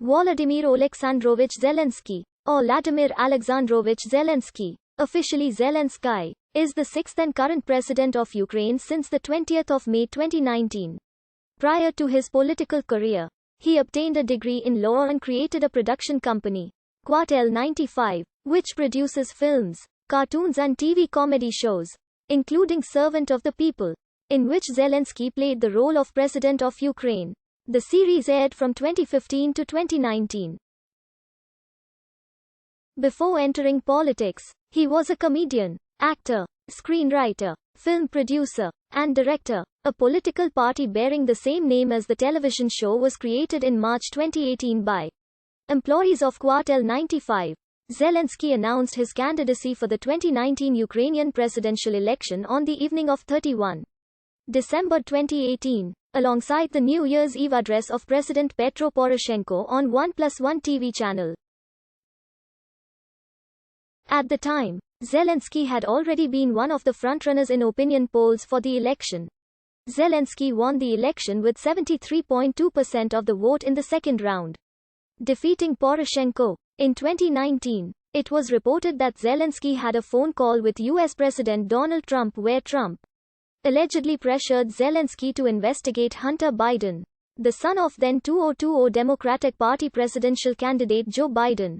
Volodymyr Alexandrovich Zelensky, or Vladimir Alexandrovich Zelensky, officially Zelensky, is the sixth and current president of Ukraine since the 20th of May 2019. Prior to his political career, he obtained a degree in law and created a production company, Quartel 95, which produces films, cartoons and TV comedy shows, including Servant of the People, in which Zelensky played the role of President of Ukraine. The series aired from 2015 to 2019. Before entering politics, he was a comedian, actor, screenwriter, film producer, and director. A political party bearing the same name as the television show was created in March 2018 by employees of Quartel 95. Zelensky announced his candidacy for the 2019 Ukrainian presidential election on the evening of 31 December 2018, alongside the New Year's Eve address of President Petro Poroshenko on 1+1 TV channel. At the time, Zelensky had already been one of the frontrunners in opinion polls for the election. Zelensky won the election with 73.2% of the vote in the second round, defeating Poroshenko. In 2019, it was reported that Zelensky had a phone call with US President Donald Trump where Trump allegedly pressured Zelensky to investigate Hunter Biden, the son of then 2020 Democratic Party presidential candidate Joe Biden.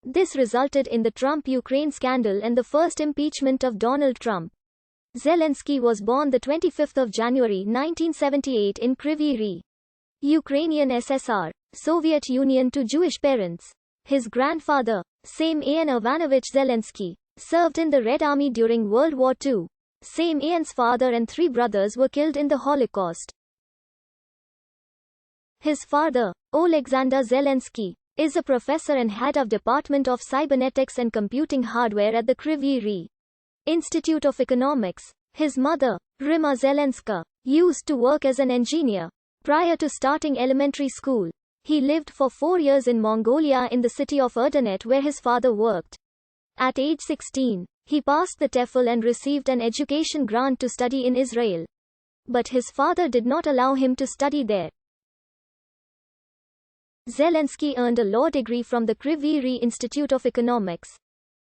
This resulted in the Trump-Ukraine scandal and the first impeachment of Donald Trump. Zelensky was born the 25th of January 1978 in Kryvyi Rih, Ukrainian SSR, Soviet Union to Jewish parents. His grandfather, Semyon Ivanovich Zelensky, served in the Red Army during World War II. Semyon's father and three brothers were killed in the Holocaust. His father, Alexander Zelensky, is a professor and head of Department of Cybernetics and Computing Hardware at the Kryvyi Rih Institute of Economics. His mother, Rima Zelenska, used to work as an engineer. Prior to starting elementary school, he lived for 4 years in Mongolia in the city of Erdenet where his father worked. At age 16, he passed the TOEFL and received an education grant to study in Israel. But his father did not allow him to study there. Zelensky earned a law degree from the Kryvyi Rih Institute of Economics,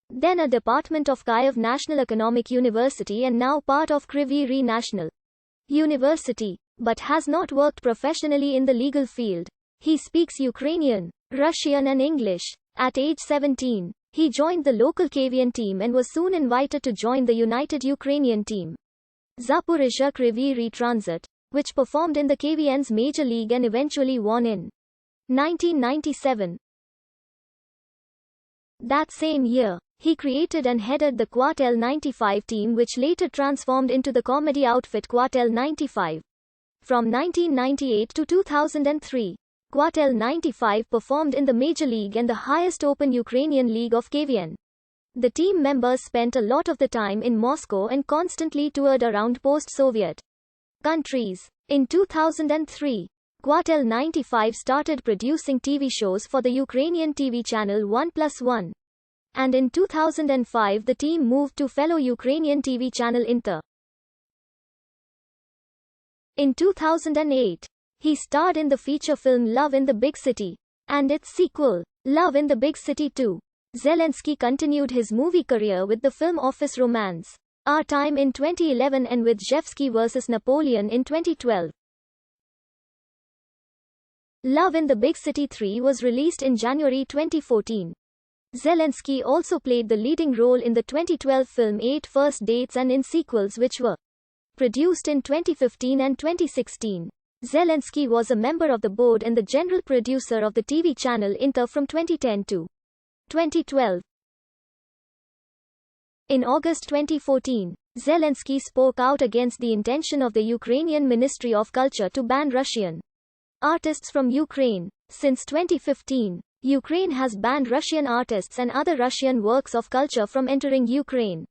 then a department of Kyiv National Economic University and now part of Kryvyi Rih National University, but has not worked professionally in the legal field. He speaks Ukrainian, Russian and English. At age 17, he joined the local Kyivian team and was soon invited to join the United Ukrainian team, Zaporizhzhia Kryvyi Rih Transit, which performed in the Kyivians Major League and eventually won in 1997. That same year, he created and headed the Quartel 95 team which later transformed into the comedy outfit Quartel 95. From 1998 to 2003, Quartel 95 performed in the Major League and the highest open Ukrainian league of Kyivian. The team members spent a lot of the time in Moscow and constantly toured around post-Soviet countries. In 2003, Quartel 95 started producing TV shows for the Ukrainian TV channel 1+1. And in 2005 the team moved to fellow Ukrainian TV channel Inter. In 2008, he starred in the feature film Love in the Big City, and its sequel, Love in the Big City 2. Zelensky continued his movie career with the film Office Romance, Our Time in 2011 and with Zhevsky vs. Napoleon in 2012. Love in the Big City 3 was released in January 2014. Zelensky also played the leading role in the 2012 film 8 First Dates and in sequels which were produced in 2015 and 2016. Zelensky was a member of the board and the general producer of the TV channel Inter from 2010 to 2012. In August 2014, Zelensky spoke out against the intention of the Ukrainian Ministry of Culture to ban Russian artists from Ukraine. Since 2015, Ukraine has banned Russian artists and other Russian works of culture from entering Ukraine.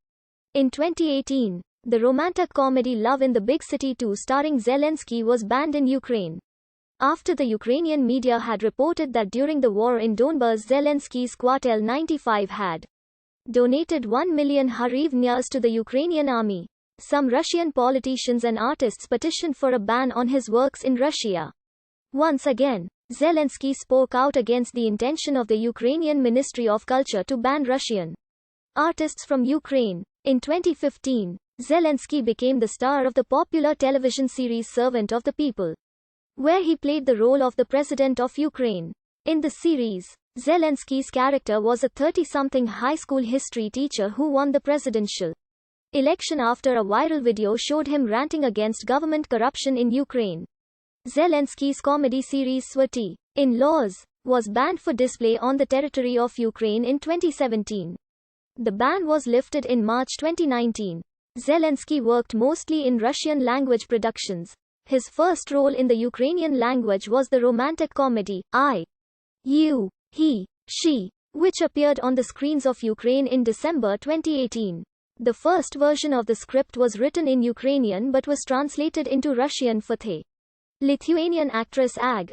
In 2018, the romantic comedy Love in the Big City 2 starring Zelensky was banned in Ukraine, after the Ukrainian media had reported that during the war in Donbas Zelensky's Quartel 95 had donated 1 million hryvnias to the Ukrainian army. Some Russian politicians and artists petitioned for a ban on his works in Russia. Once again, Zelensky spoke out against the intention of the Ukrainian Ministry of Culture to ban Russian artists from Ukraine. In 2015, Zelensky became the star of the popular television series Servant of the People, where he played the role of the President of Ukraine. In the series, Zelensky's character was a 30-something high school history teacher who won the presidential election after a viral video showed him ranting against government corruption in Ukraine. Zelensky's comedy series Swati In-Laws was banned for display on the territory of Ukraine in 2017. The ban was lifted in March 2019. Zelensky worked mostly in Russian-language productions. His first role in the Ukrainian language was the romantic comedy, I, You, He, She, which appeared on the screens of Ukraine in December 2018. The first version of the script was written in Ukrainian but was translated into Russian for the Lithuanian actress Ag.